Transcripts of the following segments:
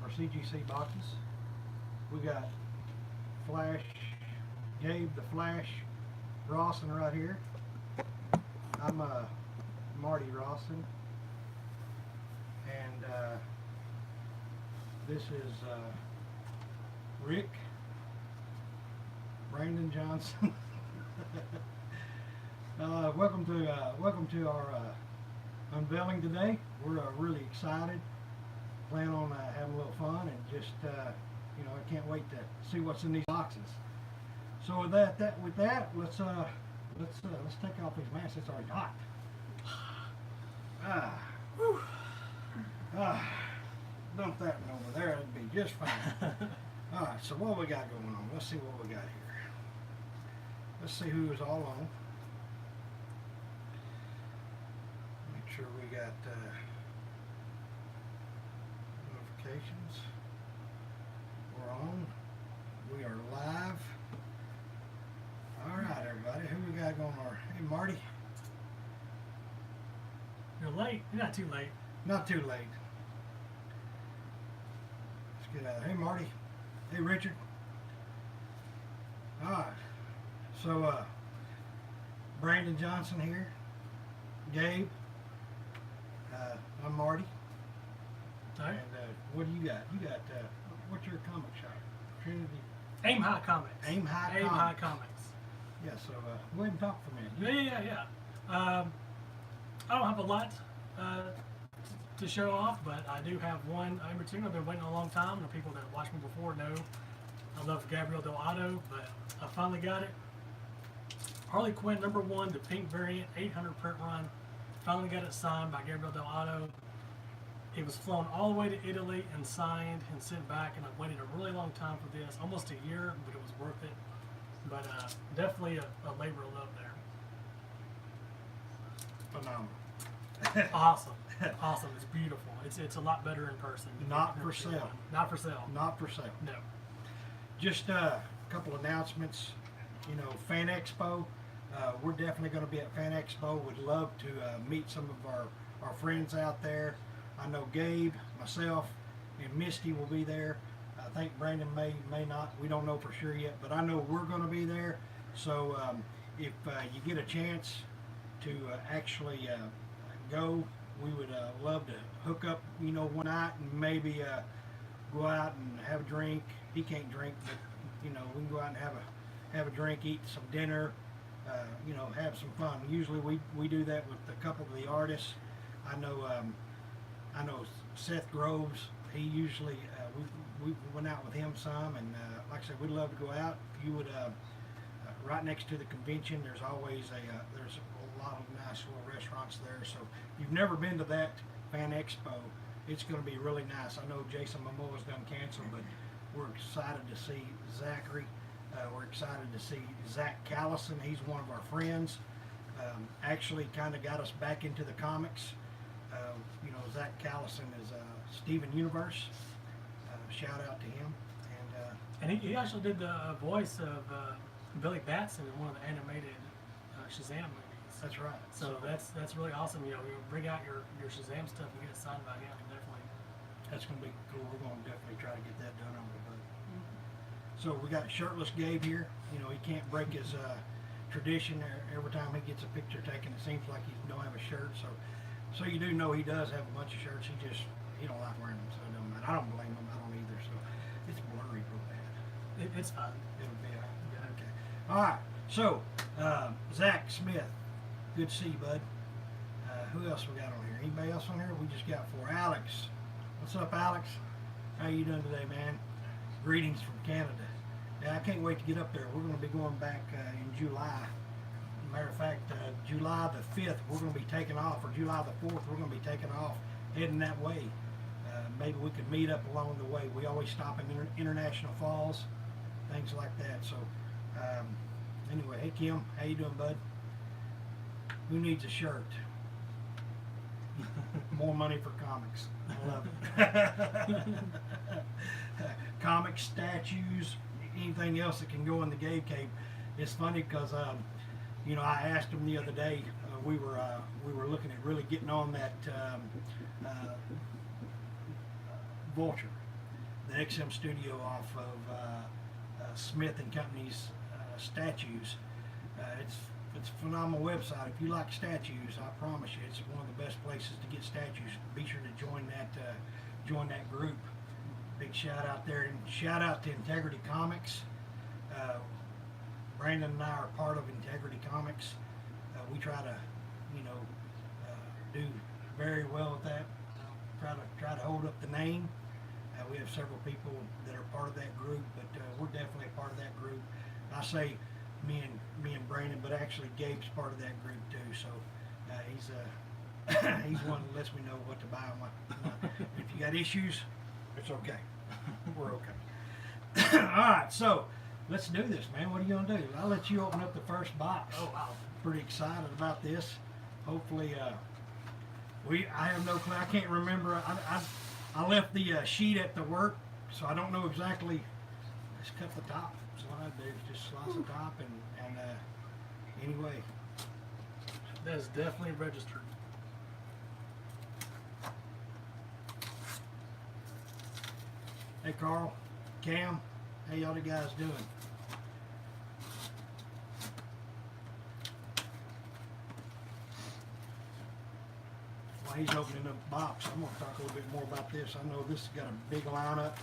our CGC boxes. We got Flash, Gabe the Flash Rawson right here. I'm Marty Rawson, and this is Rick Brandon Johnson. Welcome to our unveiling today. We're really excited. Plan on having a little fun and just you know, I can't wait to see what's in these boxes. So with that, let's take off these masks. It's already hot. Dump that one over there. It'd be just fine. All right. So what we got going on? Let's see what we got here. Let's see who is all on. Make sure we got notifications. We're on. We are live. All right, everybody. Who we got going on? Hey, Marty. You're late. You're not too late. Not too late. Let's get out. Hey, Marty. Hey, Richard. All right. So, Brandon Johnson here. Gabe. I'm Marty. All right. And what do you got? You got, what's your comic shop? Trinity? Aim High Comics. Aim High Comics. Yeah, so go ahead and talk for a minute. Yeah. I don't have a lot to show off, but I do have one in particular. I've been waiting a long time. The people that watched me before know I love Gabriel Del Otto, but I finally got it. Harley Quinn #1, the pink variant, 800 print run. Finally got it signed by Gabriel Del Otto. It was flown all the way to Italy and signed and sent back, and I've waited a really long time for this, almost a year, but it was worth it. But definitely a labor of love there. Phenomenal. Awesome. It's beautiful. It's a lot better in person. Not for sale. Not for sale. Not for sale. No. Just a couple announcements. You know, Fan Expo. We're definitely going to be at Fan Expo. Would love to meet some of our friends out there. I know Gabe, myself, and Misty will be there. I think Brandon may not. We don't know for sure yet, but I know we're going to be there. So if you get a chance to actually go, we would love to hook up, you know, one night and maybe go out and have a drink. He can't drink, but you know, we can go out and have a drink, eat some dinner, you know, have some fun. Usually we do that with a couple of the artists. I know Seth Groves. He usually we went out with him some, and like I said, we'd love to go out. If you would, right next to the convention, there's always there's a lot of nice little restaurants there. So if you've never been to that Fan Expo, it's going to be really nice. I know Jason Momoa's done canceled, but we're excited to see Zachary. We're excited to see Zach Callison. He's one of our friends. Actually kind of got us back into the comics. You know, Zach Callison is Steven Universe. Shout out to him. And he actually did the voice of Billy Batson in one of the animated Shazam movies. That's right. So that's really awesome. You know, you bring out your Shazam stuff and get it signed by him. Definitely. That's going to be cool. We're going to definitely try to get that done over the boat. So we got a shirtless Gabe here. You know, he can't break his tradition. Every time he gets a picture taken, it seems like he don't have a shirt. So you do know he does have a bunch of shirts. He don't like wearing them, so it don't matter. I don't blame him. I don't either. So it's blurry real bad. It's fun. It'll be okay. All right. So Zach Smith, good to see you, bud. Who else we got on here? Anybody else on here? We just got 4. Alex. What's up, Alex? How you doing today, man? Greetings from Canada. Yeah, I can't wait to get up there. We're going to be going back in July. Matter of fact, July the 5th, we're going to be taking off, or July the 4th, we're going to be taking off, heading that way. Maybe we could meet up along the way. We always stop in International Falls, things like that. So, anyway, hey Kim, how you doing, bud? Who needs a shirt? More money for comics. I love it. Comics, statues, anything else that can go in the Gabe Cave. It's funny because you know, I asked him the other day. We were looking at really getting on that Vulture, the XM studio off of Smith and Company's statues. It's a phenomenal website. If you like statues, I promise you, it's one of the best places to get statues. Be sure to join that group. Big shout out there, and shout out to Integrity Comics. Brandon and I are part of Integrity Comics. We try to, do very well with that. Try to hold up the name. We have several people that are part of that group, but we're definitely a part of that group. I say me and Brandon, but actually Gabe's part of that group too. So he's one that lets me know what to buy and what not. If you got issues, it's okay. We're okay. All right, so let's do this, man. What are you gonna do? I'll let you open up the first box. Oh wow! Pretty excited about this. Hopefully, I have no clue. I can't remember. I left the sheet at the work, so I don't know exactly. Just cut the top. So what I do is just slice the top and anyway. That is definitely registered. Hey Carl, Cam, how y'all the guys doing? While he's opening up the box, I'm going to talk a little bit more about this. I know this has got a big lineup.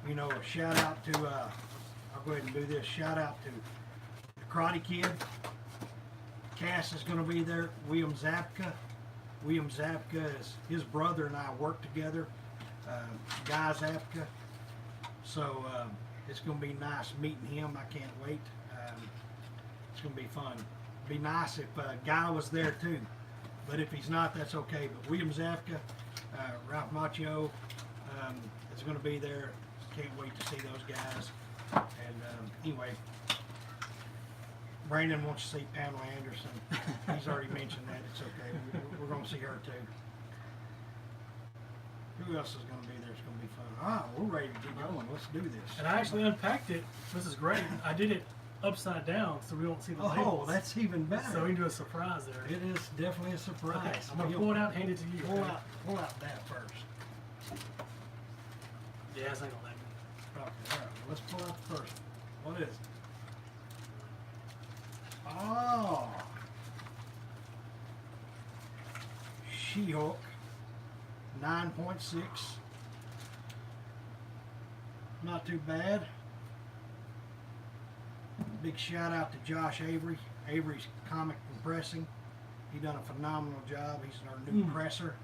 A shout out to, I'll go ahead and do this, shout out to the Karate Kid. Cass is going to be there. William Zabka. William Zabka is, his brother and I work together. Guy Zabka. So it's going to be nice meeting him. I can't wait. It's going to be fun. It'd be nice if Guy was there too. But if he's not, that's okay. But William Zabka, Ralph Macchio is going to be there. Can't wait to see those guys. And anyway, Brandon wants to see Pamela Anderson. He's already mentioned that. It's okay. We're going to see her too. Who else is going to be there? It's going to be fun. All right, we're ready to get going. Let's do this. And I actually unpacked it. This is great. I did it upside down so we won't see the labels. Oh, that's even better. So we can do a surprise there. It is definitely a surprise. Okay, I'm going to pull it out and hand it to you. Pull okay? out that first. Yeah, it's not going to let me. Okay, all right, let's pull out the first one. What is it? Oh! She-Hulk 9.6. Not too bad. Big shout out to Josh Avery. Avery's Comic and Pressing. He done a phenomenal job. He's our new presser.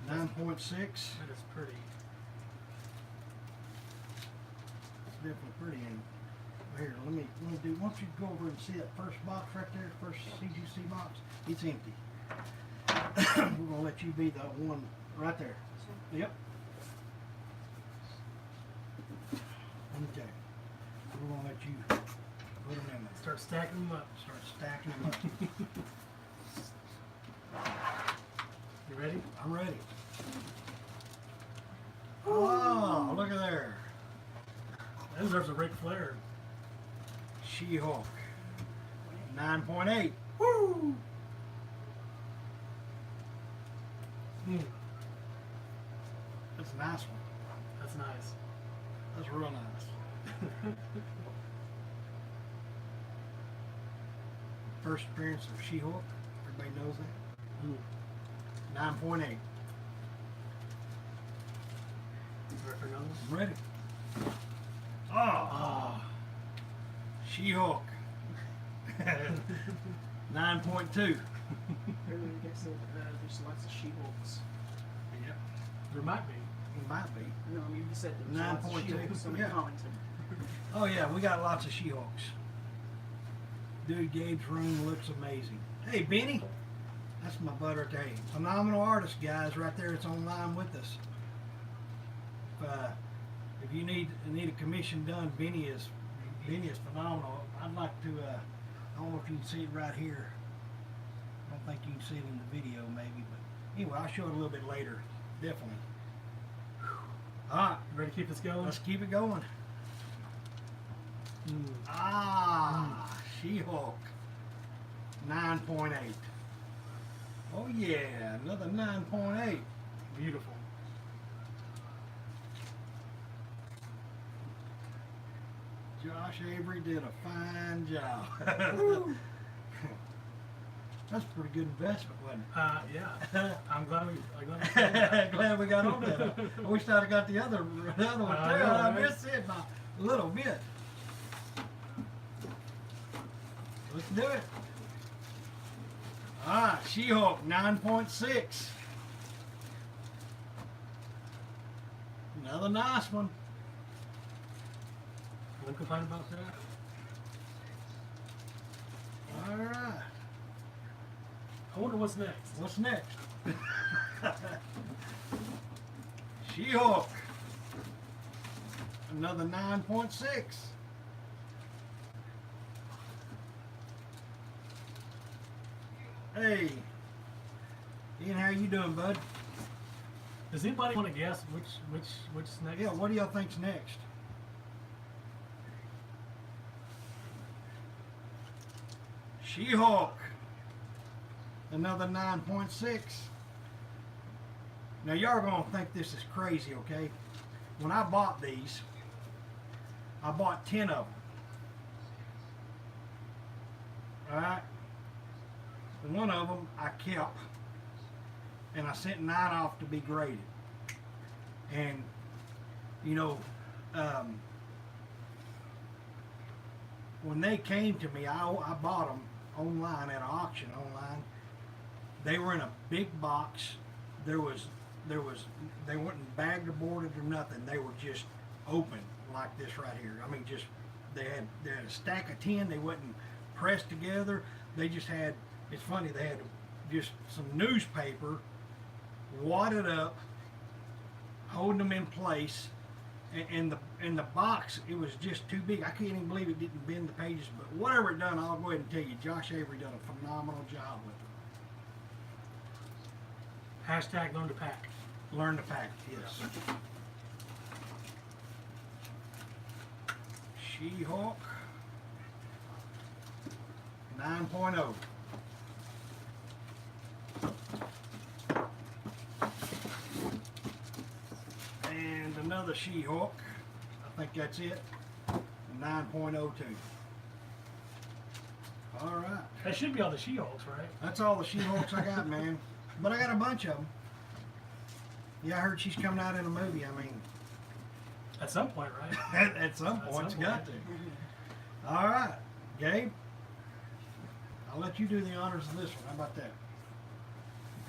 9.6. That is pretty. It's definitely pretty. And here, let me do. Why don't you go over and see that first box right there, first CGC box? It's empty. We're gonna let you be the one right there. Yep. Okay. We're gonna let you put them in there. Start stacking them up. Start stacking them up. You ready? I'm ready. Oh, look at there. That deserves a Ric Flair. She-Hulk 9.8. Woo! That's a nice one. That's nice. That's real nice. First appearance of She-Hulk. Everybody knows that. 9.8. Ready for another one? I'm ready. Oh. She-Hulk. 9.2. Really, I guess there's lots of She-Hulks. Yep. There might be. It might be. No, you said there was lots of 9.2, She-Hulks, somebody yeah. commented. Oh yeah, we got lots of She-Hulks. Dude, Gabe's room looks amazing. Hey, Benny. That's my butter right there. Phenomenal artist, guys, right there. It's online with us. If you need a commission done, Benny is phenomenal. I'd like to. I don't know if you can see it right here. I don't think you can see it in the video, maybe, but anyway, I'll show it a little bit later. Definitely. All right, Ready to keep this going? let's keep it going. She-Hulk 9.8. Oh yeah, another 9.8. Beautiful. Josh Avery did a fine job. That's a pretty good investment, wasn't Yeah. I'm glad we. it? Glad we got on that. I wish I'd have got the other one too. I know, I right? missed it by a little bit. Let's do it. All right, She-Hulk 9.6. Another nice one. No complaint about that. All right. I wonder what's next. What's next? She-Hulk. Another 9.6. Hey. Ian, how you doing, bud? Does anybody want to guess which's next? Yeah, what do y'all think's next? She-Hulk. Another 9.6. Now y'all are gonna think this is crazy, okay? When I bought these, I bought 10 of them. Alright? And one of them I kept, and I sent 9 off to be graded. And, you know, when they came to me, I bought them online at an auction online. They were in a big box. They weren't bagged or boarded or nothing. They were just open like this right here. I mean, just they had a stack of 10. They wasn't pressed together. They just had. It's funny. They had just some newspaper wadded up, holding them in place. And the box, it was just too big. I can't even believe it didn't bend the pages. But whatever it done, I'll go ahead and tell you, Josh Avery done a phenomenal job with them. Hashtag learn to pack. Learn to pack, yes. She-Hulk 9.0. And another She-Hulk. I think that's it. 9.02. All right. That should be all the She-Hulks, right? That's all the She-Hulks I got, man. But I got a bunch of them. Yeah, I heard she's coming out in a movie. I mean, At some point, right? at some At point, some you got point. to. All right, Gabe. I'll let you do the honors of this one. How about that?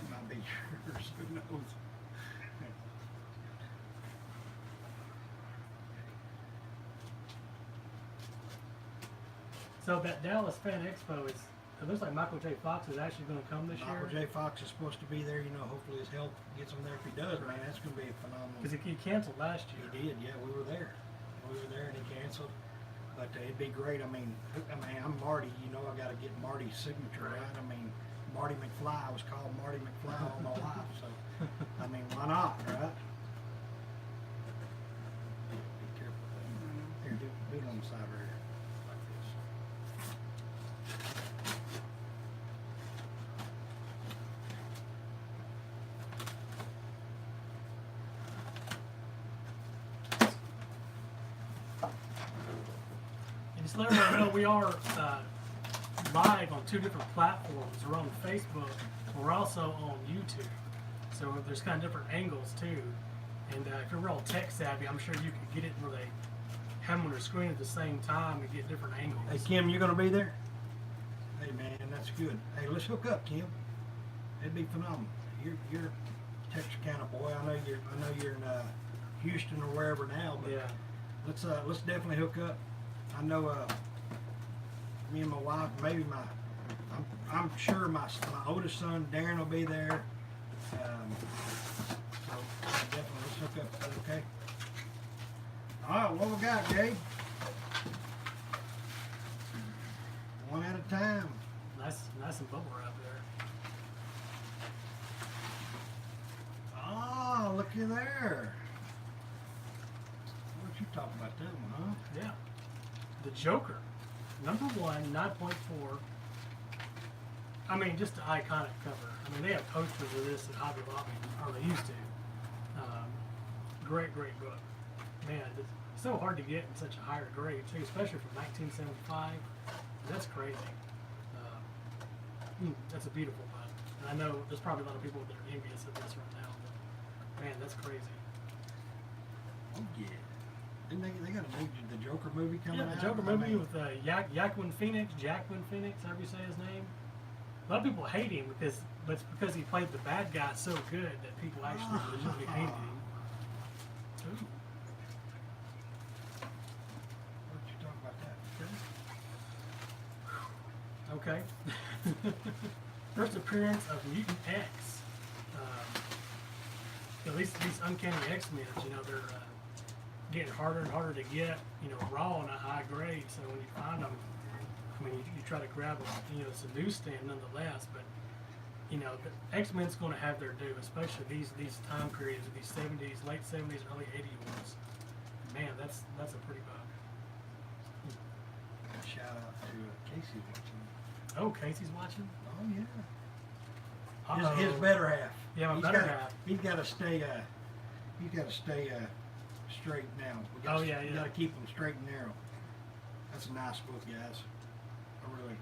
It might be yours. Who knows? So that Dallas Fan Expo is. It looks like Michael J. Fox is actually going to come this Michael year. J. Fox is supposed to be there. You know, hopefully his health gets him there. If he does, man, that's going to be a phenomenal. Because he canceled last year. He did, yeah. We were there. We were there, and he canceled. But it'd be great. I mean, I'm Marty. You know, I got to get Marty's signature right. I mean, Marty McFly. I was called Marty McFly all my life. So, I mean, why not, right? Be careful. Here, do it on the side right here, like this. And just let everyone know we are live on 2 different platforms. We're on Facebook. We're also on YouTube. So there's kind of different angles too. And if you're real tech savvy, I'm sure you could get it where they have them on their screen at the same time and get different angles. Hey, Kim, you gonna be there? Hey, man, that's good. Hey, let's hook up, Kim. It'd be phenomenal. You're a Texarkana boy. I know you're in Houston or wherever now, but Yeah. let's definitely hook up. I know me and my wife, maybe I'm sure my oldest son Darren will be there. So definitely let's hook up. Okay. All right, what we got, Gabe? One at a time. Nice and bubble wrap there. Oh, looky there. What you talking about that one, huh? Yeah. The Joker. Number 1, 9.4. I mean, just the iconic cover. I mean, they have posters of this at Hobby Lobby, or they used to. Great book. man, it's so hard to get in such a higher grade too, especially from 1975. That's crazy. That's a beautiful book. And I know there's probably a lot of people that are envious of this right now, but man, that's crazy. Oh yeah. Didn't they got a new the Joker movie coming Yeah, out? the Joker I movie mean, with Jaquin Phoenix, however you say his name. A lot of people hate him but it's because he played the bad guy so good that people actually legitimately hated him. Ooh. What you talk about that? Okay. First appearance of Mutant X. At least these Uncanny X-Men, they're getting harder and harder to get, raw on a high grade. So when you find them, I mean, you try to grab them, it's a newsstand nonetheless. But the X-Men's going to have their due, especially these time periods of these 70s, late 70s, early 80s. Man, that's a pretty book. Shout out to Casey watching. Oh, Casey's watching. Oh yeah. Uh-oh. His better half. Yeah, my He's better gotta- half. He's got to stay. He's got to stay straight now. We gotta, Oh, yeah, We yeah. got to keep him straight and narrow. That's a nice book, guys. I really.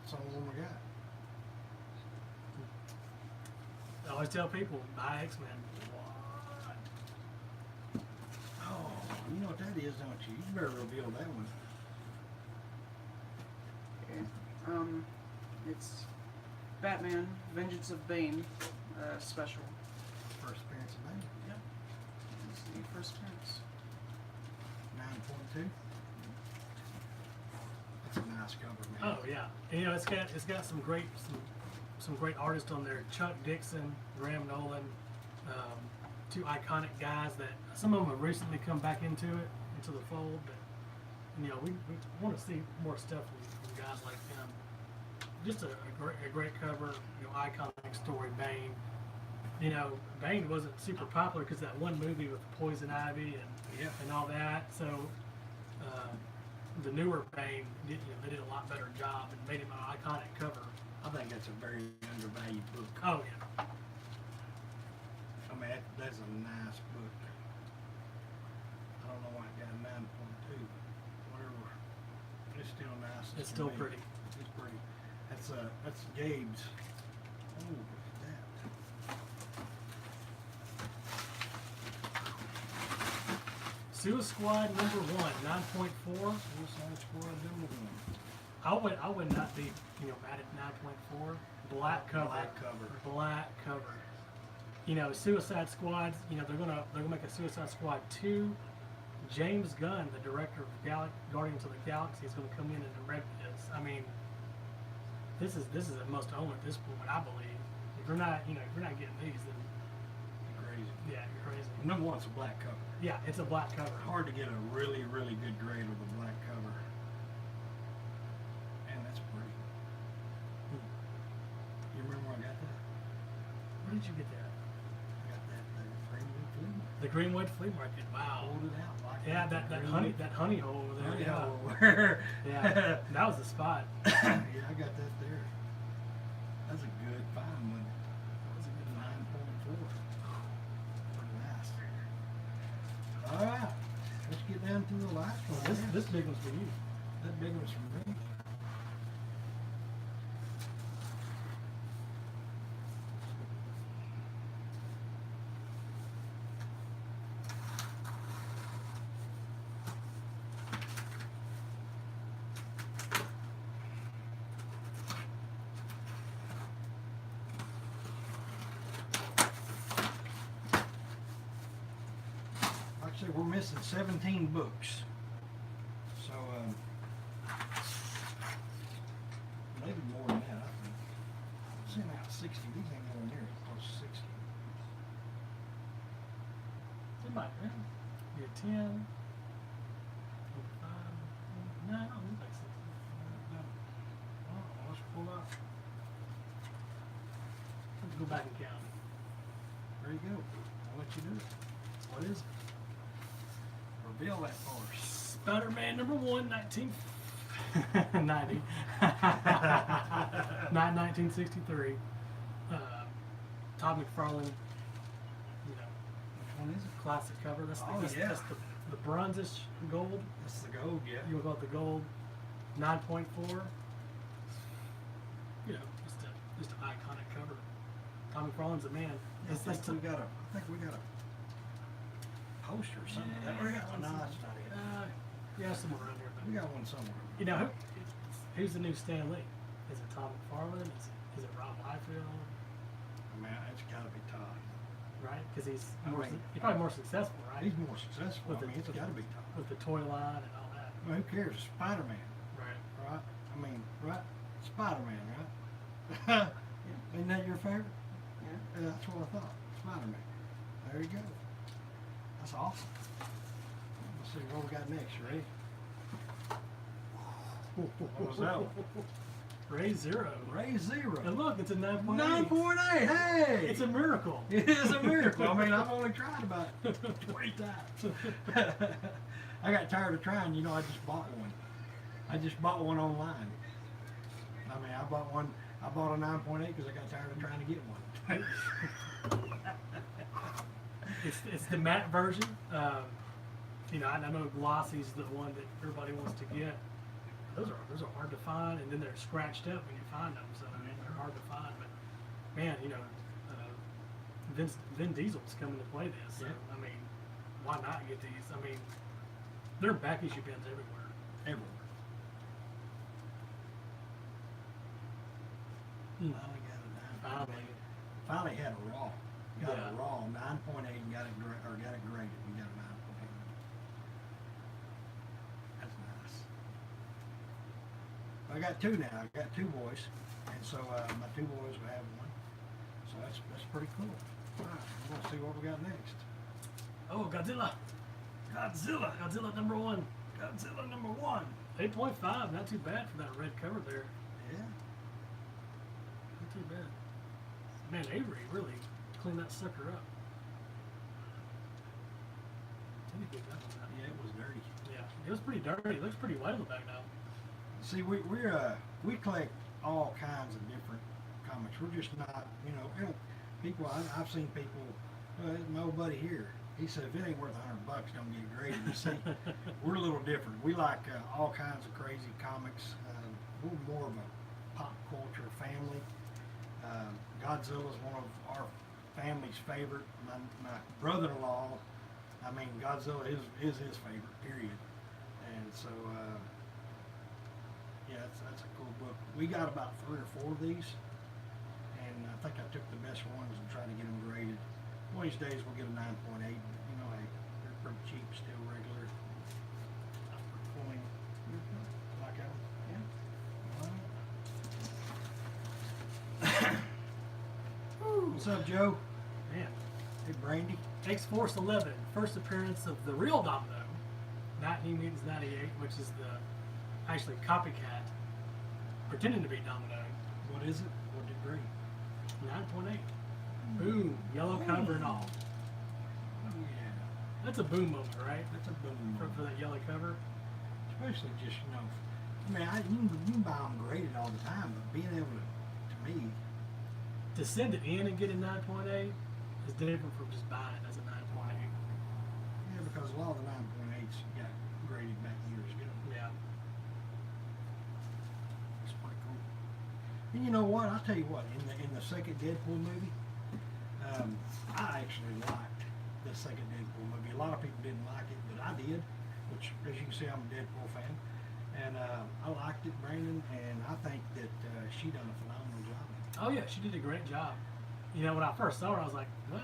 That's all we got. I always tell people, buy X-Men. Oh, you know what that is, don't you? You better reveal that one. Okay. It's Batman, Vengeance of Bane, special. First appearance of that. Yep. It's the first appearance. 9.2. That's a nice cover, man. Oh yeah, and, it's got some great artists on there. Chuck Dixon, Graham Nolan, two iconic guys that some of them have recently come back into the fold. But we want to see more stuff from guys like them. Just a great cover, iconic story. Bane. Bane wasn't super popular because that one movie with Poison Ivy and all that. So the newer Bane, they did a lot better job and made him an iconic cover. I think that's a very undervalued book. Oh yeah. I mean, that's a nice book. I don't know why it got a 9.2. Whatever. It's still nice. It's to still me. pretty. It's pretty. That's Gabe's. Oh, what's that? Suicide Squad #1, 9.4. Suicide Squad #1. I would not be mad at 9.4. Black cover. Black cover. Black cover. Suicide Squad. They're gonna make a Suicide Squad 2. James Gunn, the director of Guardians of the Galaxy, is going to come in and direct this. I mean, this is the most own at this point, I believe. If you're not getting these, then You're crazy. yeah, you're crazy. #1's a black cover. Yeah, it's a black cover. Hard to get a really, really good grade with a black cover. Man, that's pretty. You remember where I got that? Where did you get that? I got that Greenwood Flea Market. The Greenwood Flea Market. Wow. Pulled it out. Like Yeah, that honey hole over there. Honey Yeah. hole. Yeah, that was the spot. Yeah, I got that there. That's a good find one. That was a good 9.4. Pretty nice. All right, let's get down to the last one. This big one's for you. That big one's from me. Actually, we're missing 17 books. So, maybe more than that, I think. Sent out 60. These ain't going near close to 60. It might be. You're 10. 5. No, I don't look like 60. Oh, let's pull up. Let's go back and count. There you go. I'll let you do it. What is it? Reveal that for us. Spider-Man #1, 1990. 1963. Todd McFarlane. Which one is it? Classic cover. That's, Oh, that's, yeah. that's the bronzish gold. That's the gold, yeah. You want the gold 9.4. You know, just an iconic cover. Tommy McFarlane's a man. I That's think the, we got a poster or something. Yeah, Or we got one no, somewhere. that's not it. yeah, somewhere around here. We But, got one somewhere. you know, who's the new Stan Lee? Is it Tom McFarlane? Is it Rob Liefeld? I mean, it's got to be Todd. Right? Because he's I more, mean, he's probably more successful, right? He's more successful. With I mean, it's got to be Todd. with the toy line and all that. Well, who cares? Spider-Man, Right. right? I mean, right? Spider-Man, right? Isn't that your favorite? Yeah. Yeah, that's what I thought. Spider-Man. There you go. That's awesome. Let's see what we got next. You ready? What was that one? Ray Zero. Ray Zero. And look, it's a 9.8. 9.8. Hey! It's a miracle. It is a miracle. I mean, I've only tried about 20 times. I got tired of trying. You know, I just bought one. I just bought one online. I mean, I bought a 9.8 because I got tired of trying to get one. It's the matte version. You know, I know Glossy's the one that everybody wants to get. Those are hard to find, and then they're scratched up when you find them. So I mean, they're hard to find. But man, you know, Vin Diesel's coming to play this. So, Yeah. I mean, why not get these? I mean, they're back issue bins everywhere. Everywhere. Mm. Finally got a 9.8. Finally. Finally had a raw. Got Yeah. a raw 9.8 and got it graded. We got a 9.8. That's nice. I got two now. I got two boys, and so my two boys will have one. So that's pretty cool. All right, we're gonna see what we got next. Oh, Godzilla. Godzilla number 1. Godzilla number 1. 8.5. Not too bad for that red cover there. Yeah. Not too bad. Man, Avery really cleaned that sucker up. He did a good job on that. Yeah, it was dirty. Yeah, it was pretty dirty. It looks pretty white on the back now. See, we collect all kinds of different comics. We're just not, you know, people. I've seen people. My old buddy here. He said, if it ain't worth $100, don't get it graded. You see, we're a little different. We like all kinds of crazy comics. We're more of a pop culture family. Godzilla is one of our family's favorite. My brother-in-law, I mean, Godzilla is his favorite, period. And so, yeah, that's a cool book. We got about 3 or 4 of these, and I think I took the best ones and tried to get them graded. One of these days we'll get a 9.8. You know, hey, they're pretty cheap, still regular. Coin. Like that one? Yeah. What's up, Joe? Man, Hey, Brandy. X-Force 11, first appearance of the real Domino, not New Mutants 98, which is the actually copycat pretending to be Domino. What is it? What degree? 9.8. Boom, yellow cover and all. Oh, yeah. That's a boom moment, right? That's a boom. For that yellow cover. Especially just, you know, I mean, you can buy them graded all the time, but being able to me, To send it in and get a 9.8 is different from just buying it as a 9.8. yeah, because a lot of the 9.8s got graded back years ago. Yeah. It's pretty cool. And you know what? I'll tell you what. In the second Deadpool movie, I actually liked the second Deadpool movie. A lot of people didn't like it, but I did. Which, as you can see, I'm a Deadpool fan, and I liked it, Brandon. And I think that she done a phenomenal job. Oh yeah, she did a great job. You know, when I first saw her, I was like, what?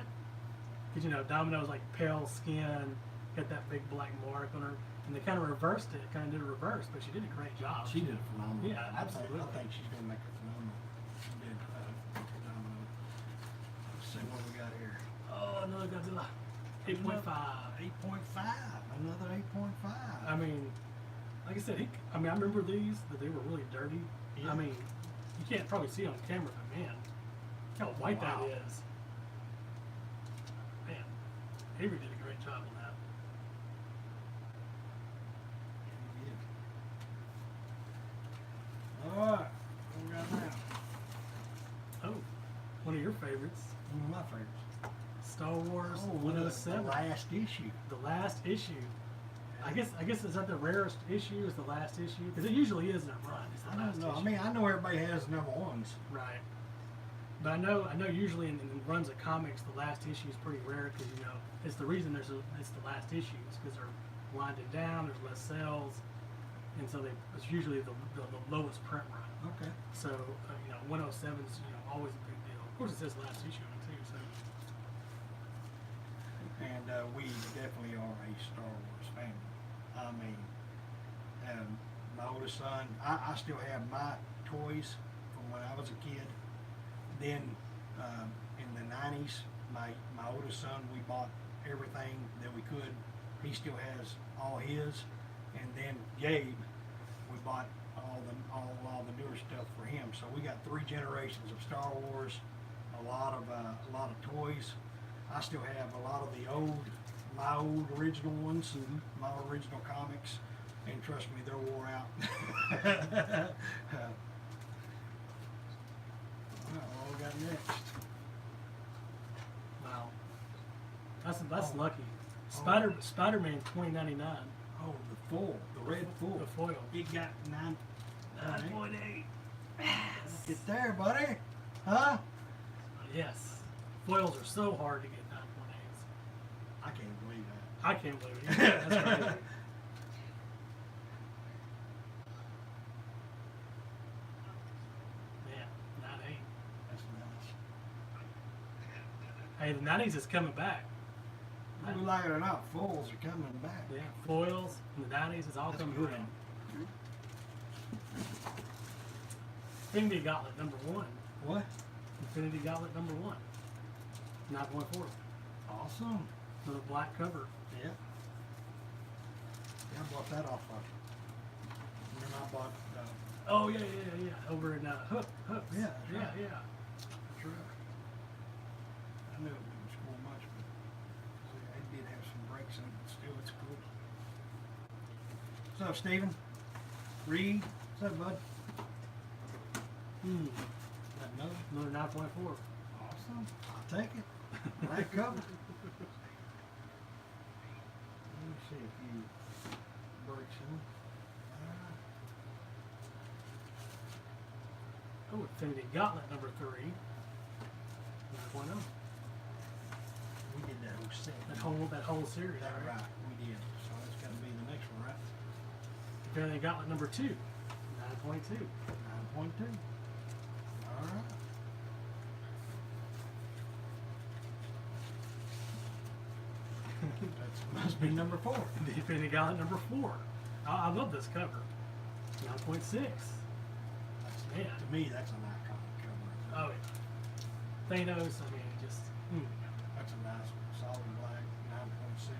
Because, you know, Domino's like pale skin, got that big black mark on her, and they kind of reversed it, kind of did a reverse, but she did a great job. She did a phenomenal Yeah, job. absolutely. I think she's going to make a phenomenal. She did phenomenal. Let's see what we got here. Oh, another Godzilla. 8.5. 8.5. Another 8.5. I mean, like I said, I remember these, that they were really dirty. Yeah. I mean, you can't probably see on camera, but man, look how white Wow. that is. Man, Avery did a great job on that. All right, what we got now? Oh, one of your favorites, One of my favorites. Star Wars Oh, the 107. last issue. The last issue. I guess it's not the rarest issue. Is the last issue because it usually is in a run. It's the I last don't know. issue. I mean, I know everybody has number ones. Right. But I know usually in runs of comics, the last issue is pretty rare because it's the reason it's the last issue is because they're winding down, there's less sales, and so it's usually the lowest print run. Okay. So 107 is always a big deal. Of course, it says last issue on it too. So And we definitely are a Star Wars family. I mean, my oldest son, I still have my toys from when I was a kid. Then in the 90s, my oldest son, we bought everything that we could. He still has all his. And then Gabe, we bought all the newer stuff for him. So we got 3 generations of Star Wars, a lot of toys. I still have a lot of my old original ones, my original comics, and trust me, they're wore out. What we got next? wow, that's Oh. lucky. Oh. Spider-Man 2099. Oh, the red full. The foil. It got 9.8. 9.8. Get there, buddy. Huh? Yes. Foils are so hard to get 9.8s. I can't believe that. I can't believe it. Yeah, that's crazy. Man, 9.8. That's nice. Hey, the 90s is coming back. Whether we like it or not, fulls are coming back. Yeah, foils in the 90s is all That's coming good. around. Infinity Gauntlet number 1. What? Infinity Gauntlet number 1. 9.4. Awesome. With a black cover. Yeah. Yeah, I bought that off of. And then I bought. Oh yeah. Over in Hooks. Yeah, that's Yeah, right. yeah. That's right. I knew it wouldn't score much, but they did have some breaks in it. But still, it's cool. What's up, Steven? Reed? What's up, bud? Got another? Another 9.4. Awesome. I'll take it. Black cover. Let me see if you breaks in. Oh, Infinity Gauntlet number 3. 9.0. We did that whole set. That whole series, That right? right. We did. So that's got to be the next one, right? Infinity Gauntlet number 2. 9.2. 9.2. All right. That must be number 4. The Infinity Gauntlet number 4. I love this cover. 9.6. That's, Man. To me, that's an iconic cover. Oh yeah. Thanos, I mean, just. That's a nice one. Solid black,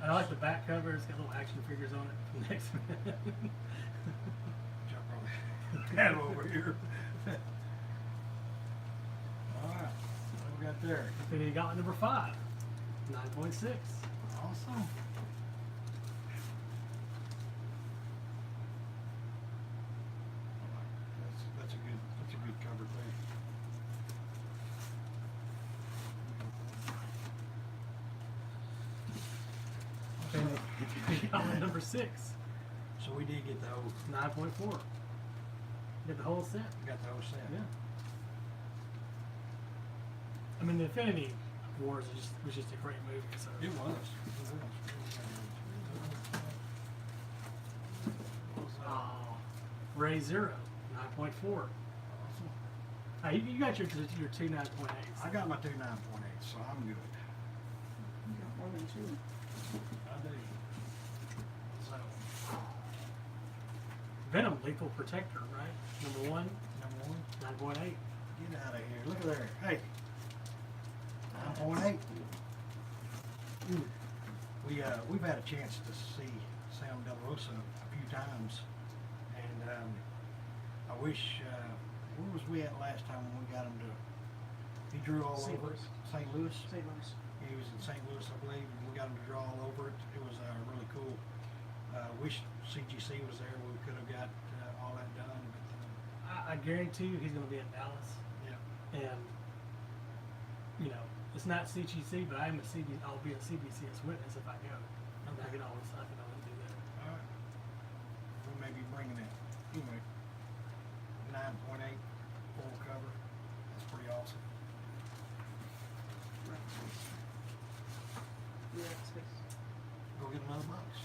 9.6. I like the back cover. It's got little action figures on it. Next. Jump on that over here. All right. What we got there? Infinity Gauntlet number 5. 9.6. Awesome. That's a good cover there. Infinity Gauntlet number 6. So we did get the whole, 9.4. Get the whole set. got the whole set. Yeah. I mean, the Infinity Wars was just a great movie. So It was. Ray Zero, 9.4. Awesome. Hey, you got your 2 9.8s. I got my 2 9.8, so I'm good. You got more than 2. I do. So, Venom, Lethal Protector, right? Number 1, number 1, 9.8. get out of here. Look at there. Hey. 9.8. We've had a chance to see Sam De La Rosa a few times, and I wish. Where was we at last time when we got him to? He drew all St. over Louis. it. St. Louis. St. Louis. He was in St. Louis, I believe, and we got him to draw all over it. It was really cool. Wish CGC was there. We could have got all that done. But, I guarantee you he's going to be in Dallas. yeah. And, It's not CGC, but I'm a I'll be a CBCS witness if I go. I can always do that. All right. We may be bringing it, anyway, 9.8 full cover. That's pretty awesome. Yeah, space. Go get another box.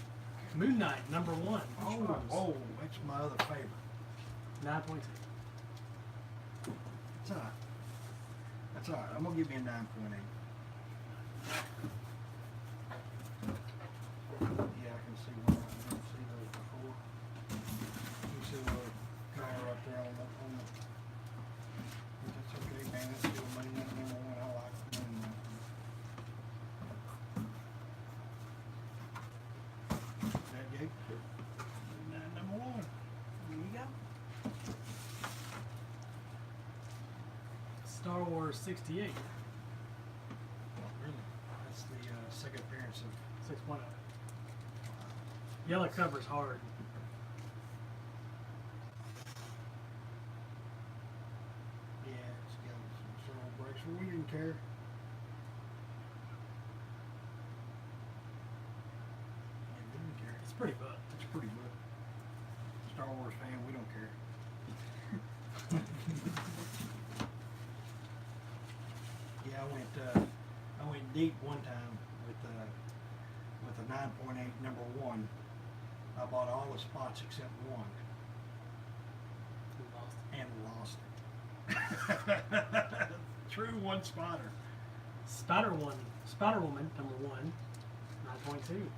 Moon Knight #1. Oh, that's my other favorite. 9.2. That's all right. That's all right. I'm gonna give you a 9.8. Yeah, I can see one. I didn't see those before. You see the little color up there on the. But that's okay, man. That's still Moon Knight #1. I like Moon Knight. That gate. Moon Knight #1. There you go. Star Wars 68. Really? That's the second appearance of. 6.0. Yellow cover's hard. Yeah, it's got some several breaks. Well, we didn't care. Yeah, we didn't care. It's pretty book. It's pretty good. Star Wars fan, we don't care. Yeah, I went deep one time with a 9.8 #1. I bought all the spots except one We lost. and lost it. True one spotter. Spider-Woman #1. 9.2.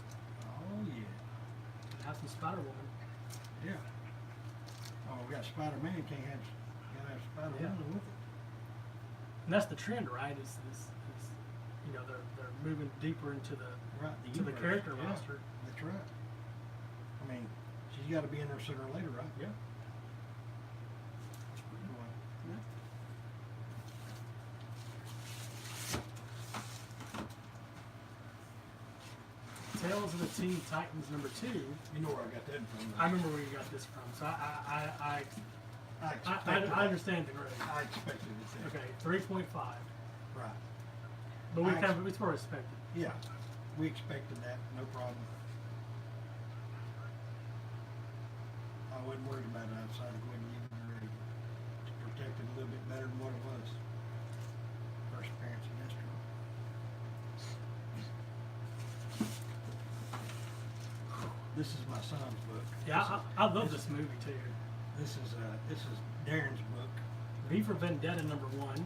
Oh yeah. Have some Spider-Woman. Yeah. Oh, we got Spider-Man. Gotta have Spider-Man Yeah. with it. And that's the trend, right? Is they're moving deeper into the Right. to the universe. character Yeah, roster. That's right. I mean, she's got to be in there sooner or later, right? Yeah. Anyway. Yeah. Tales of the Teen Titans #2. You know where I got that from. I remember where you got this from, so I expected understand the grade. I expected it. Okay, 3.5. Right. But we I kind of it's more expected. Yeah. We expected that. No problem. I wasn't worried about it outside of going to give it already. It's protected a little bit better than what it was. First appearance in history. This is my son's book. Yeah, I love this movie too. This is Darren's book. V for Vendetta #1.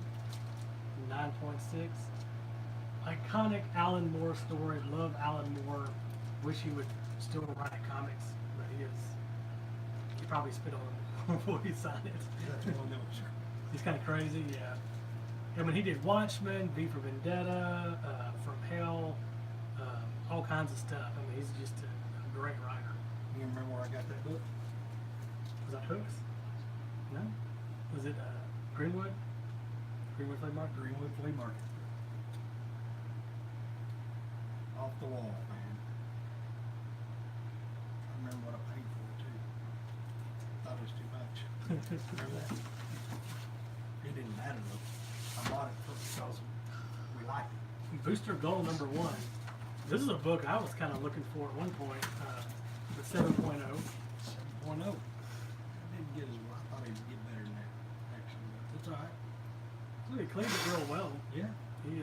9.6. Iconic Alan Moore story. Love Alan Moore. Wish he would still write comics, but he probably spit on him before he signed it. That's one of those. He's kind of crazy, yeah. And when he did Watchmen, V for Vendetta, From Hell, all kinds of stuff. I mean, he's just a great writer. You remember where I got that book? Was that Hooks? No? Was it Greenwood? Greenwood Flea Market? Greenwood Flea Market. Off the wall, man. I remember what I paid for it too. Thought it was too much. Remember that? It didn't matter though. I bought it because we liked it. Booster Gold #1. This is a book I was kind of looking for at one point, with 7.0. 7.0. I didn't get as well. I thought he would get better than that, actually. But it's alright. So he cleaned it real well. Yeah. He,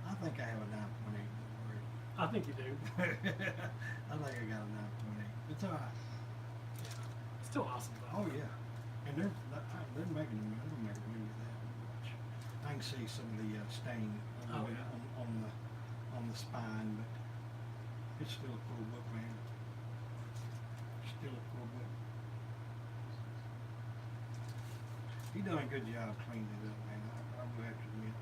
I think I have a 9.8. Don't worry. I think you do. I think I got a 9.8. It's alright. Still awesome though. Oh yeah, and they're making them. They're making me that much. I can see some of the stain a little Oh, bit yeah. on the spine, but it's still a cool book, man. Still a cool book. He done a good job cleaning it up, man. I will have to admit.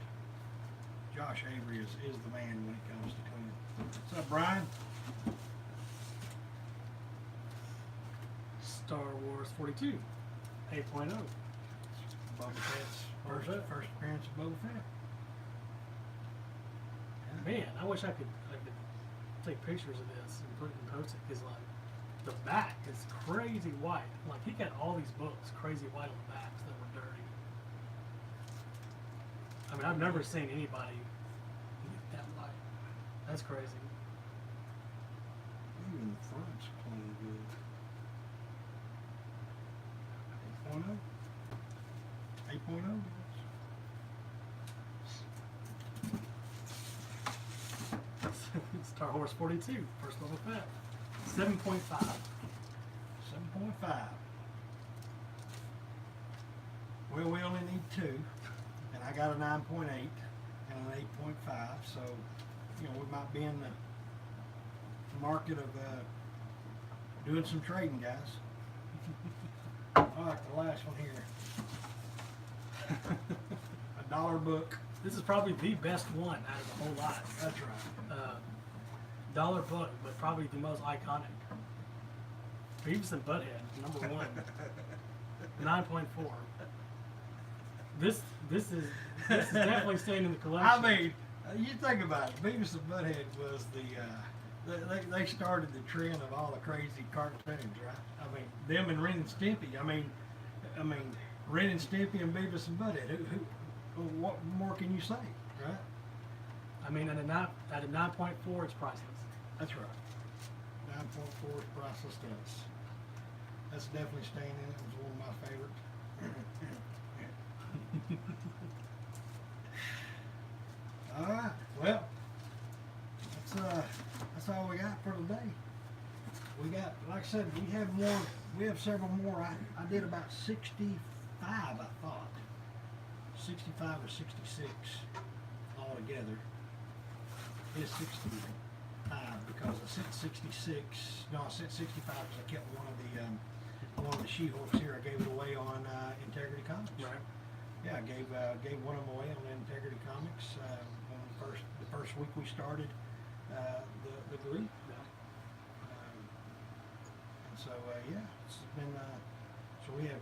Josh Avery is the man when it comes to cleaning. What's up, Brian? Star Wars 42. 8.0. Boba Fett's Boba Fett. first appearance of Boba Fett. Yeah. Man, I wish I could take pictures of this and put it and post it, because like the back is crazy white. Like he got all these books crazy white on the backs that were dirty. mean, I've never seen anybody get that light. That's crazy. Even the front's playing good. 8.0? 8.0? Star Horse 42, first level pet. 7.5. 7.5. Well, we only need 2, and I got a 9.8 and an 8.5, so, you know, we might be in the market of doing some trading, guys. All right, the last one here. $1 book. This is probably the best one out of the whole lot. That's right. Dollar book, but probably the most iconic. Beavis and Butthead, number 1. 9.4. This is definitely staying in the collection. I mean, you think about it. Beavis and Butthead was they started the trend of all the crazy cartoons, right? I mean, them and Ren and Stimpy. I mean, Ren and Stimpy and Beavis and Butthead. What more can you say, right? I mean, at a 9.4, it's priceless. That's right. 9.4 is priceless to us. That's definitely staying in. It was one of my favorites. All right. Well, that's all we got for today. We got, like I said, we have more. We have several more. I did about 65, I thought. 65 or 66 altogether. It's 65 because I sent 66. No, I sent 65 because I kept one of the She-Hulks here. I gave it away on Integrity Comics. Right. Yeah, I gave one of them away on Integrity Comics when the first week we started the group. Yeah. And so yeah, it's been so we have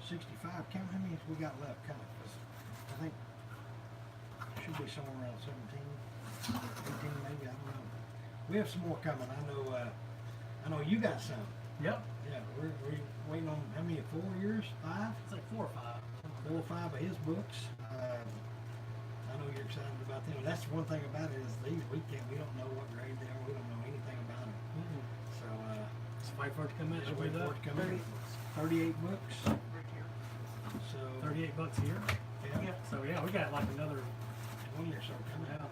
65. Count how many we got left. Kind of, I think it should be somewhere around 17, 18 maybe. I don't know. We have some more coming. I know you got some. Yep. Yeah, we're waiting on how many? 4 years? 5? It's like 4 or 5. 4 or 5 of his books. I know you're excited about them. That's one thing about it is we don't know what grade they are. We don't know anything about them. Mm-hmm. So Just wait for it to come in. just wait for it to come in. 38 books. Right here. So $38 here. yeah, So yeah, we got like another 20 or so coming yeah. out.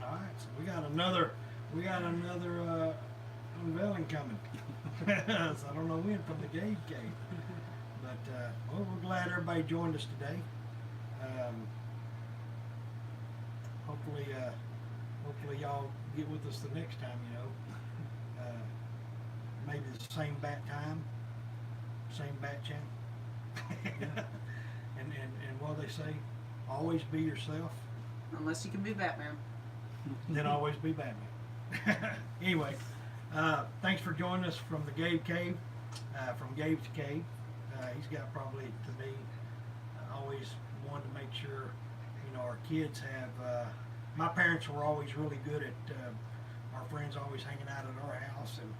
All right, so we got another unveiling coming. So I don't know when from the Gage Cave. But well, we're glad everybody joined us today. Hopefully y'all get with us the next time. You know, maybe the same bat time, same bat channel. and what they say, always be yourself. Unless you can be Batman. Then always be Batman. Anyway, thanks for joining us from the Gabe Cave, from Gabe's Cave. He's got probably, to me, always wanted to make sure, you know, our kids have, my parents were always really good at, our friends always hanging out at our house, and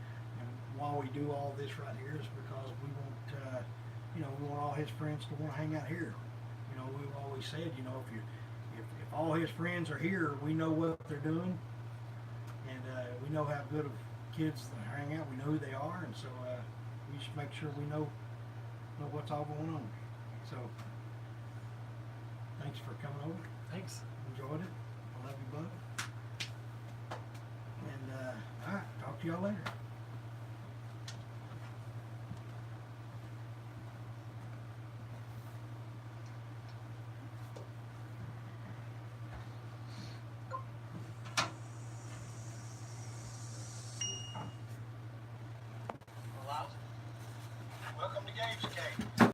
while we do all this right here is because we want, you know, we want all his friends to want to hang out here. You know, we've always said, you know, if all his friends are here, we know what they're doing, and we know how good of kids that hang out. We know who they are, and so we should make sure we know what's all going on. So, thanks for coming over. Thanks. Enjoyed it. I love you, bud. And all right, talk to y'all later. Welcome to Gabe's Cave.